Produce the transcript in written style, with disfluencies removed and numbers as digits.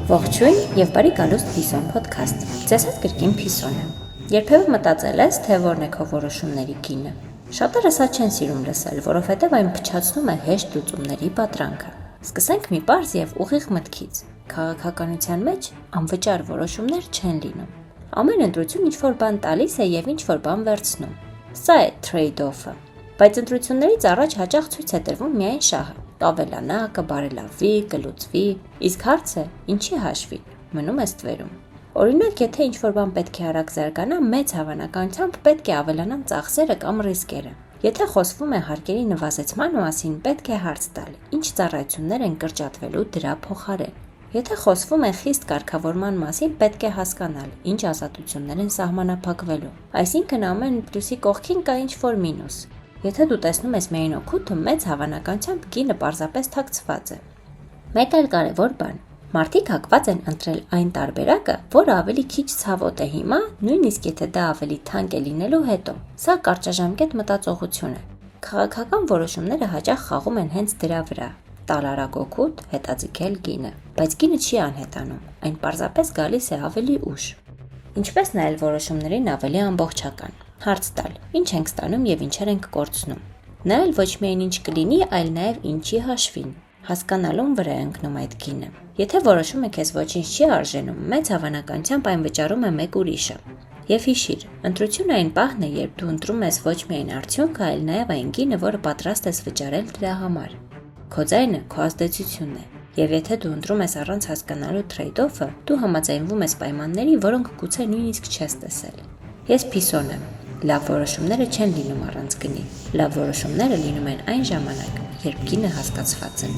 Ողջույն եւ բարի գալուստ Փիսոն podcast։ Ձեզ հետ կրկին Փիսոն է։ Երբևէ մտածել ես, թե որն է քո որոշումների գինը։ Շատերը սա չեն սիրում լսել, որովհետեւ այն փչացնում է հեշտ լուծումների պատրանքը։ Սկսենք մի պարզ եւ ուղիղ մտքից։ Քաղաքականության մեջ անվճար որոշումներ չեն լինում։ Ամեն ընտրություն ինչ-որ բան տալիս է եւ ինչ-որ բան վերցնում։ Սա է trade-off-ը։ Բայց ընտրություններից առաջ հաճախ ցույց է տրվում միայն շահը։ Կավելանա, կբարելավի, կլուծվի, իսկ հարցը ինչի հաշվի, մնում է ստվերում։ Օրինակ, եթե ինչ-որ բան պետք է արագ զարգանա, մեծ հավանականությամբ պետք է ավելանան ծախսերը կամ ռիսկերը։ Եթե խոսվում է հարկերի նվազեցման մասին, պետք է հարց տալ, ինչ ծառայություններ են կրճատվելու դրա փոխարեն։ Եթե խոսվում է խիստ կարգավորման մասին, պետք է հասկանալ, ինչ ազատություններ են սահմանափակվելու։ Այսինքն ամեն պլյուսի կողքին կա ինչ-որ մինուս։ Եթե դու տեսնում ես միայն օգուտը, մեծ հավանականությամբ գինը պարզապես թաքցված է։ Մեկ այլ կարևոր բան. մարդիկ հակված են ընտրել այն տարբերակը, որը ավելի քիչ ցավոտ է հիմա, նույնիսկ եթե դա ավելի թանկ է լինելու հետո։ Սա կարճաժամկետ մտածողություն է։ Քաղաքական որոշումները հաճախ խաղում են հենց դրա վրա՝ տալ արագ օգուտ, հետաձգել գինը։ Բայց գինը չի անհետանում, այն պարզապես գալիս է ավելի ուշ։ Ինչպես նայել որոշումներին ավելի ամբողջական։ Հարց տալ. ինչ ենք ստանում եւ ինչեր ենք կորցնում։ Նայել ոչ միայն ինչ կլինի, այլ նաեւ ինչի հաշվին։ Հասկանալուն վրա է ընկնում այդ գինը։ Եթե որոշումը քեզ ոչինչ չի արժենում, մեծ հավանականությամբ այն վճարում է մեկ ուրիշը։ Եվ հիշիր, ընտրությունը այն պահն է, երբ դու ընտրում ես ոչ միայն արդյունքը, այլ նաեւ այն գինը, որը պատրաստ ես վճարել դրա համար։ Քո ձայնը քո ազդեցությունն է։ Եվ եթե դու ընտրում ես առանց հասկանալու trade-off-ը, դու համաձայնվում ես պայմանների, որոնք գուցե նույնիսկ չես տեսել։ Ես Փիսոն եմ։ Լավ որոշումները չեն լինում առանց գնի։ Լավ որոշումները լինում են այն ժամանակ, երբ գինը հասկացված է։